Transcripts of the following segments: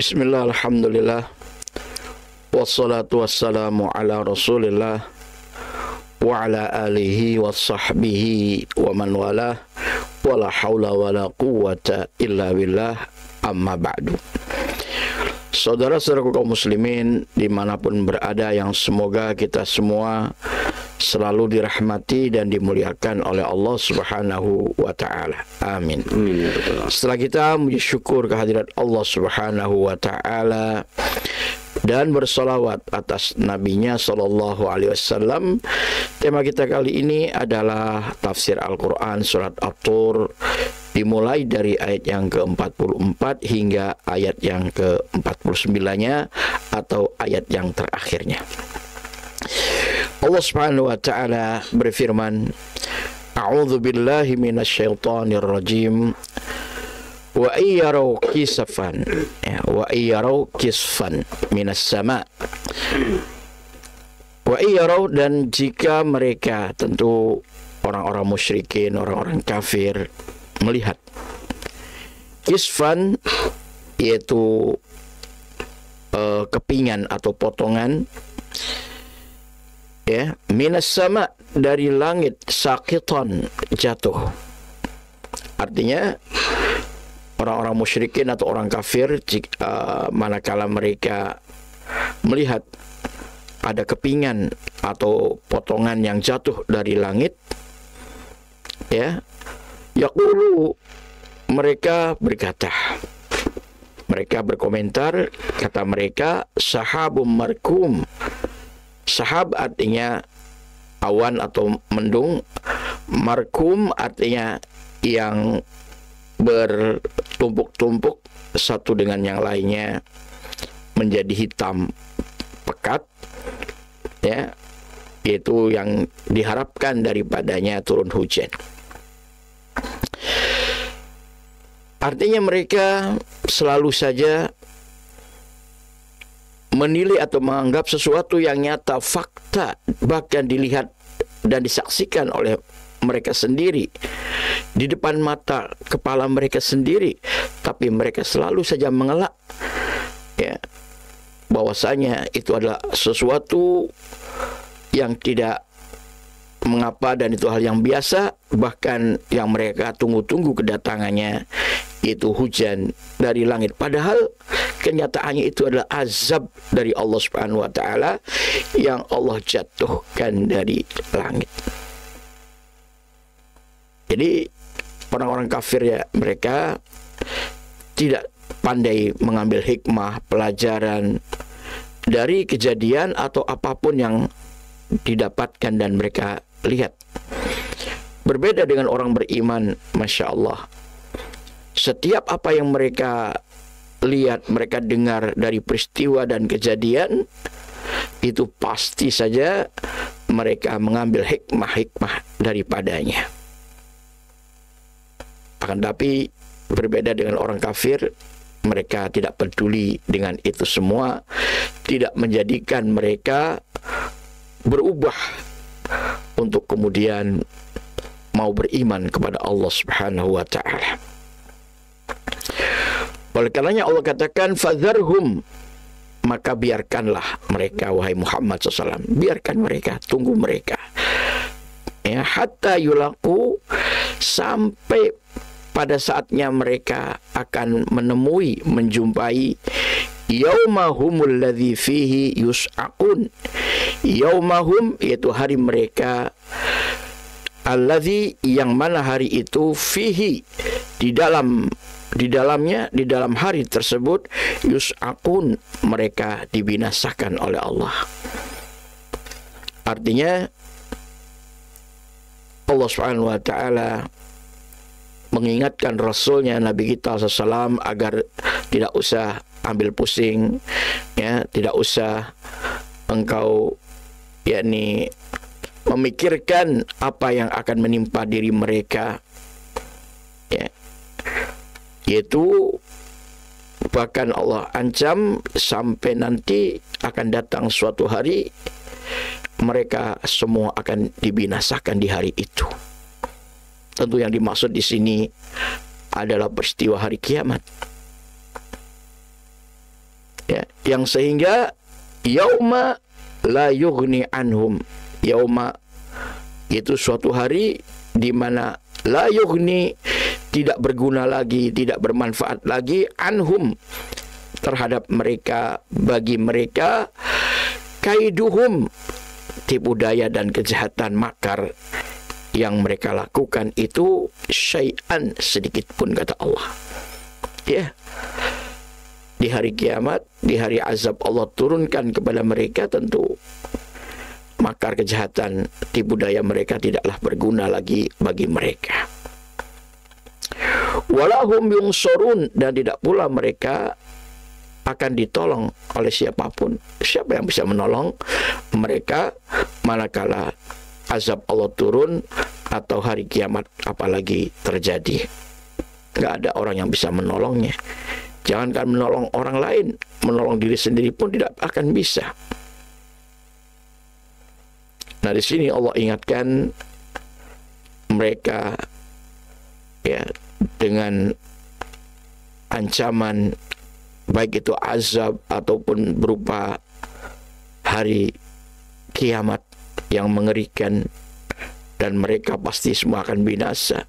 Bismillah, alhamdulillah, wassalatu wassalamu ala rasulillah wa ala alihi wa sahbihi wa man walah, wala hawla wala quwwata illa billah, amma ba'du. Saudara-saudara kaum muslimin dimanapun berada, yang semoga kita semua selalu dirahmati dan dimuliakan oleh Allah Subhanahu wa ta'ala. Amin. Setelah kita memuji syukur kehadirat Allah Subhanahu wa ta'ala dan bersolawat atas nabinya sallallahu alaihi wasallam, tema kita kali ini adalah tafsir Al-Quran surat At-Tur, dimulai dari ayat yang ke-44 hingga ayat yang ke-49-nya atau ayat yang terakhirnya. Allah Subhanahu wa ta'ala berfirman, A'udzu billahi minasyaitonir rajim. Wa iyyaraw kisfan, wa iyyaraw kisfan minas sama. Wa iyyaraw, dan jika mereka, tentu orang-orang musyrikin, orang-orang kafir, melihat kisfan, yaitu kepingan atau potongan, ya, minas sama, dari langit, saqitan, jatuh. Artinya orang-orang musyrikin atau orang kafir, manakala mereka melihat ada kepingan atau potongan yang jatuh dari langit, ya, yaqulu, mereka berkata, mereka berkomentar, kata mereka, sahabum markum. Sahab artinya awan atau mendung, markum artinya yang bertumpuk-tumpuk satu dengan yang lainnya menjadi hitam pekat, ya, yaitu yang diharapkan daripadanya turun hujan. Artinya mereka selalu saja menilai atau menganggap sesuatu yang nyata, fakta, bahkan dilihat dan disaksikan oleh mereka sendiri di depan mata kepala mereka sendiri, tapi mereka selalu saja mengelak, ya, bahwasanya itu adalah sesuatu yang tidak mengapa dan itu hal yang biasa, bahkan yang mereka tunggu-tunggu kedatangannya, itu hujan dari langit, padahal kenyataannya itu adalah azab dari Allah Subhanahu wa ta'ala yang Allah jatuhkan dari langit. Jadi orang-orang kafir, ya, mereka tidak pandai mengambil hikmah, pelajaran dari kejadian atau apapun yang didapatkan dan mereka lihat. Berbeda dengan orang beriman, Masya Allah, setiap apa yang mereka lihat, mereka dengar dari peristiwa dan kejadian, itu pasti saja mereka mengambil hikmah-hikmah daripadanya. Akan tapi berbeda dengan orang kafir, mereka tidak peduli dengan itu semua, tidak menjadikan mereka berubah untuk kemudian mau beriman kepada Allah Subhanahu wa ta'ala. Oleh karenanya Allah katakan, fadharhum, maka biarkanlah mereka, wahai Muhammad SAW, biarkan mereka, tunggu mereka, ya, hatta yulaku, sampai pada saatnya mereka akan menemui, menjumpai yaumahumul ladzi fihi yus'aqun. Yaumahum, yaitu hari mereka, alladzi, yang mana hari itu, fihi, di dalamnya, di dalam hari tersebut, yus'aqun, mereka dibinasakan oleh Allah. Artinya Allah Subhanahu wa ta'ala mengingatkan Rasulnya Nabi kita SAW agar tidak usah ambil pusing, ya, tidak usah engkau, yakni, memikirkan apa yang akan menimpa diri mereka, ya, yaitu bahkan Allah ancam sampai nanti akan datang suatu hari mereka semua akan dibinasakan di hari itu. Tentu yang dimaksud di sini adalah peristiwa hari kiamat. Ya, yang sehingga yauma la yughni anhum. Yauma itu suatu hari di mana la yughni tidak berguna lagi, tidak bermanfaat lagi, anhum terhadap mereka, bagi mereka, kaiduhum tipu daya dan kejahatan makar yang mereka lakukan itu syai'an sedikit pun, kata Allah. Ya, di hari kiamat, di hari azab Allah turunkan kepada mereka, tentu makar kejahatan tipu daya mereka tidaklah berguna lagi bagi mereka. Walahum yungsurun, dan tidak pula mereka akan ditolong oleh siapapun. Siapa yang bisa menolong mereka manakala azab Allah turun atau hari kiamat apalagi terjadi? Nggak ada orang yang bisa menolongnya. Jangankan menolong orang lain, menolong diri sendiri pun tidak akan bisa. Nah, di sini Allah ingatkan mereka, ya, dengan ancaman baik itu azab ataupun berupa hari kiamat yang mengerikan, dan mereka pasti semua akan binasa.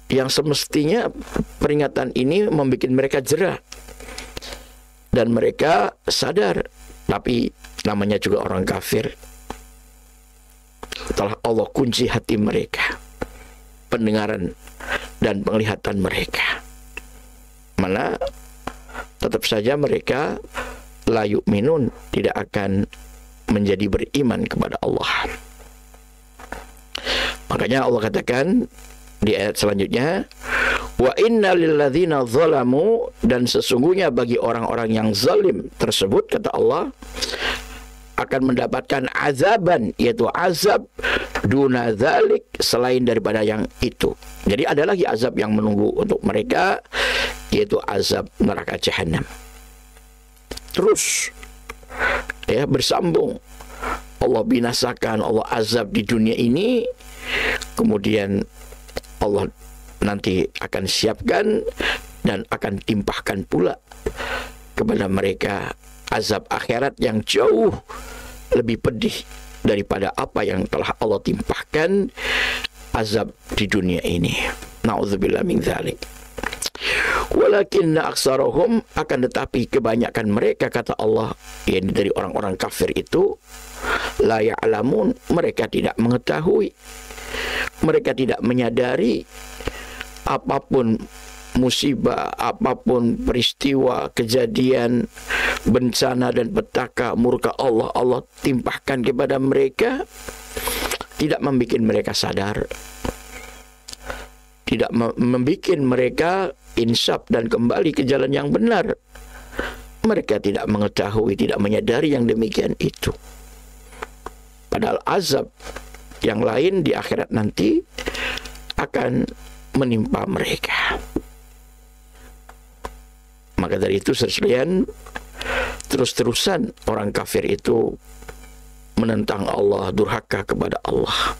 Yang semestinya peringatan ini membuat mereka jera dan mereka sadar, tapi namanya juga orang kafir. Telah Allah kunci hati mereka, pendengaran dan penglihatan mereka, mana tetap saja mereka la yu'minun, tidak akan menjadi beriman kepada Allah. Makanya Allah katakan di ayat selanjutnya, wa inna lilladzina zalamu, dan sesungguhnya bagi orang-orang yang zalim tersebut, kata Allah, akan mendapatkan azaban, yaitu azab duna dzalik, selain daripada yang itu. Jadi ada lagi azab yang menunggu untuk mereka, yaitu azab neraka jahanam. Terus, ya, bersambung. Allah binasakan, Allah azab di dunia ini, kemudian Allah nanti akan siapkan dan akan timpahkan pula kepada mereka azab akhirat yang jauh lebih pedih daripada apa yang telah Allah timpahkan azab di dunia ini. Na'udzubillah min dzalik. Walakinna aksarahum, akan tetapi kebanyakan mereka, kata Allah, yakni dari orang-orang kafir itu, la ya'lamun, mereka tidak mengetahui, mereka tidak menyadari apapun musibah, apapun peristiwa, kejadian, bencana dan petaka murka Allah, Allah timpahkan kepada mereka, tidak membuat mereka sadar, tidak membuat mereka insaf dan kembali ke jalan yang benar. Mereka tidak mengetahui, tidak menyadari yang demikian itu. Padahal azab yang lain di akhirat nanti akan menimpa mereka. Maka dari itu sekalian, terus-terusan orang kafir itu menentang Allah, durhaka kepada Allah,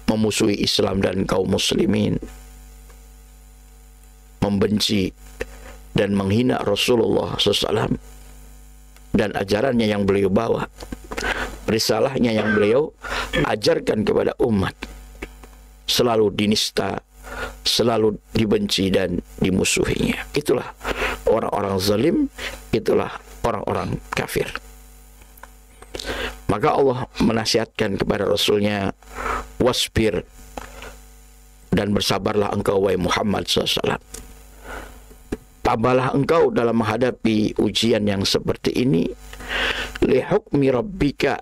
memusuhi Islam dan kaum muslimin, membenci dan menghina Rasulullah SAW dan ajarannya yang beliau bawa, risalahnya yang beliau ajarkan kepada umat, selalu dinista, selalu dibenci dan dimusuhinya. Itulah orang-orang zalim, itulah orang-orang kafir. Maka Allah menasihatkan kepada Rasulnya, wasbir, dan bersabarlah engkau wahai Muhammad SAW. Tabahlah engkau dalam menghadapi ujian yang seperti ini, li hukmi rabbika,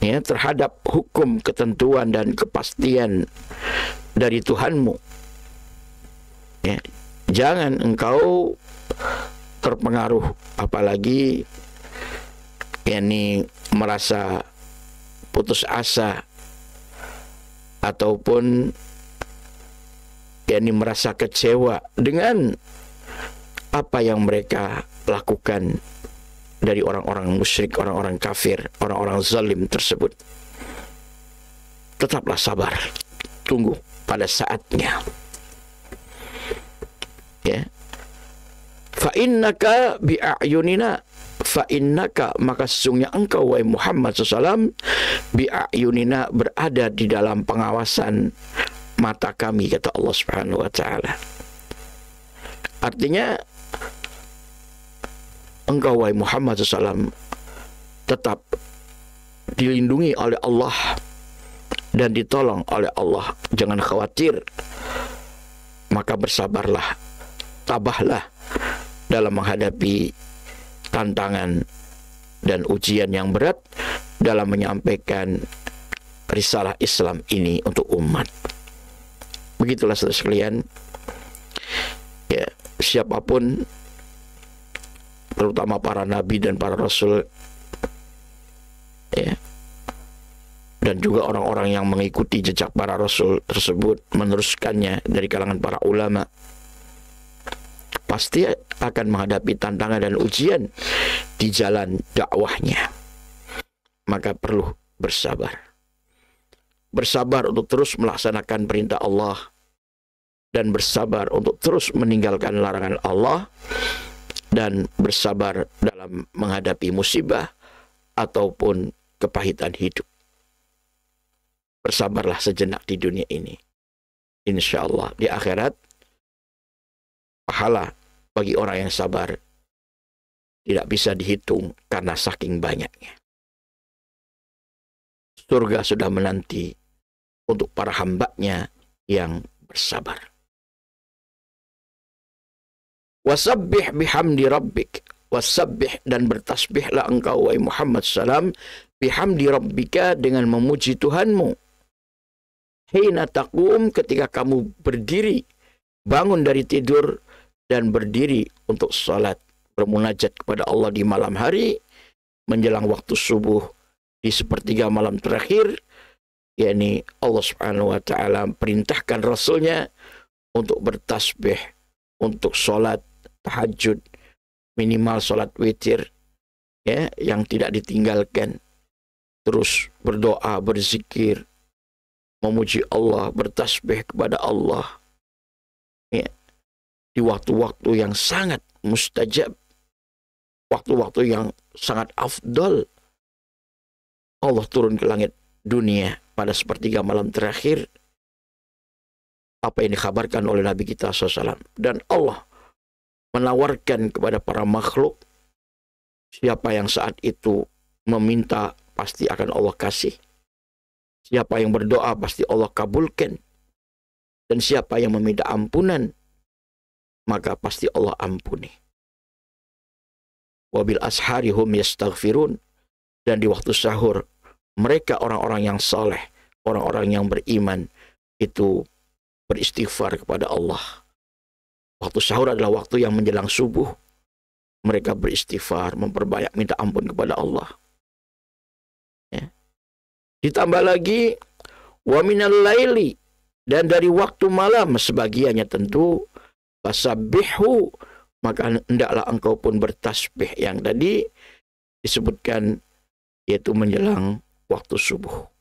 ya, terhadap hukum, ketentuan dan kepastian dari Tuhanmu. Ya, jangan engkau terpengaruh, apalagi yakni merasa putus asa ataupun yakni merasa kecewa dengan apa yang mereka lakukan dari orang-orang musyrik, orang-orang kafir, orang-orang zalim tersebut. Tetaplah sabar, tunggu pada saatnya. Ya. Fa fa innaka bi'ayunina, fa innaka maka sesungguhnya engkau wahai Muhammad SAW bi'ayunina berada di dalam pengawasan mata kami, kata Allah Subhanahu wa taala. Artinya engkau wahai Muhammad SAW tetap dilindungi oleh Allah dan ditolong oleh Allah. Jangan khawatir, maka bersabarlah, tabahlah dalam menghadapi tantangan dan ujian yang berat dalam menyampaikan risalah Islam ini untuk umat. Begitulah saudara sekalian, ya, siapapun, terutama para nabi dan para rasul, ya, dan juga orang-orang yang mengikuti jejak para rasul tersebut, meneruskannya dari kalangan para ulama, pasti akan menghadapi tantangan dan ujian di jalan dakwahnya. Maka perlu bersabar. Bersabar untuk terus melaksanakan perintah Allah dan bersabar untuk terus meninggalkan larangan Allah, dan bersabar dalam menghadapi musibah ataupun kepahitan hidup. Bersabarlah sejenak di dunia ini. Insya Allah di akhirat pahala bagi orang yang sabar tidak bisa dihitung karena saking banyaknya. Surga sudah menanti untuk para hambanya yang bersabar. Wasabbih bihamdi rabbik, wasabbih dan bertasbihlah engkau wahai Muhammad SAW bihamdi rabbika dengan memuji Tuhanmu. Hina taqum ketika kamu berdiri, bangun dari tidur dan berdiri untuk salat, bermunajat kepada Allah di malam hari menjelang waktu subuh di sepertiga malam terakhir, yakni Allah Subhanahu wa taala perintahkan rasulnya untuk bertasbih, untuk salat tahajud, minimal salat witir, ya, yang tidak ditinggalkan, terus berdoa, berzikir, memuji Allah, bertasbih kepada Allah, ya, di waktu-waktu yang sangat mustajab, waktu-waktu yang sangat afdal. Allah turun ke langit dunia pada sepertiga malam terakhir, apa yang dikhabarkan oleh Nabi kita SAW, dan Allah menawarkan kepada para makhluk, siapa yang saat itu meminta pasti akan Allah kasih, siapa yang berdoa pasti Allah kabulkan, dan siapa yang meminta ampunan maka pasti Allah ampuni. Wabil ashari hum yastaghfirun, dan di waktu sahur mereka orang-orang yang saleh, orang-orang yang beriman itu beristighfar kepada Allah. Waktu sahur adalah waktu yang menjelang subuh. Mereka beristighfar, memperbanyak minta ampun kepada Allah. Ya. Ditambah lagi wa minal laili, dan dari waktu malam sebagiannya tentu, fasabbihu maka hendaklah engkau pun bertasbih, yang tadi disebutkan yaitu menjelang waktu subuh.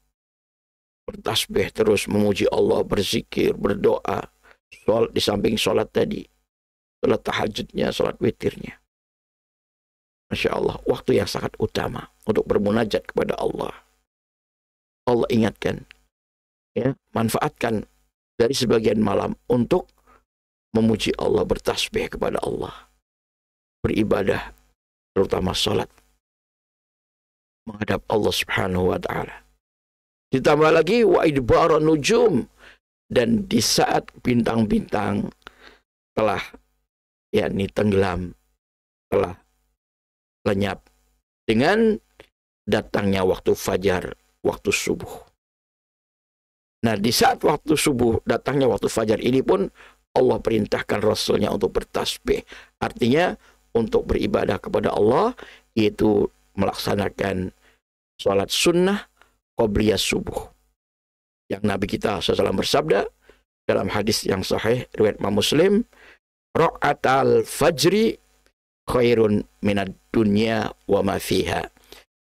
Bertasbih terus memuji Allah, berzikir, berdoa, sholat, di samping sholat tadi, sholat tahajudnya, sholat witirnya. Masya Allah, waktu yang sangat utama untuk bermunajat kepada Allah. Allah ingatkan, ya, manfaatkan dari sebagian malam untuk memuji Allah, bertasbih kepada Allah, beribadah, terutama sholat, menghadap Allah Subhanahu wa ta'ala. Ditambah lagi wa idbaran nujum, dan di saat bintang-bintang telah yakni tenggelam, telah lenyap, dengan datangnya waktu fajar, waktu subuh. Nah, di saat waktu subuh, datangnya waktu fajar ini pun Allah perintahkan Rasulnya untuk bertasbih. Artinya untuk beribadah kepada Allah, yaitu melaksanakan sholat sunnah qobliyah subuh. Yang Nabi kita SAW bersabda dalam hadis yang sahih riwayat Imam Muslim, ra'atal fajri khairun minad dunya wa ma fiha.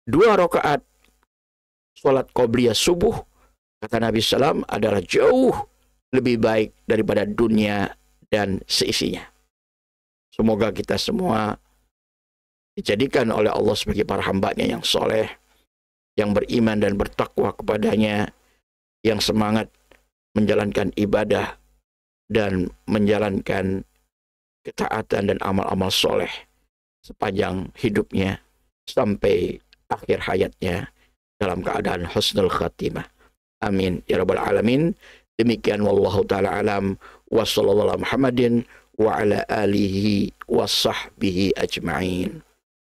2 rakaat salat qobliyah subuh, kata Nabi SAW, adalah jauh lebih baik daripada dunia dan seisinya. Semoga kita semua dijadikan oleh Allah sebagai para hamba-Nya yang soleh, yang beriman dan bertakwa kepadanya, yang semangat menjalankan ibadah dan menjalankan ketaatan dan amal-amal soleh sepanjang hidupnya sampai akhir hayatnya dalam keadaan husnul khatimah. Amin ya rabbal alamin. Demikian wallahu taala alam wa sallallahu Muhammadin wa ala alihi wa sahbihi ajma'in.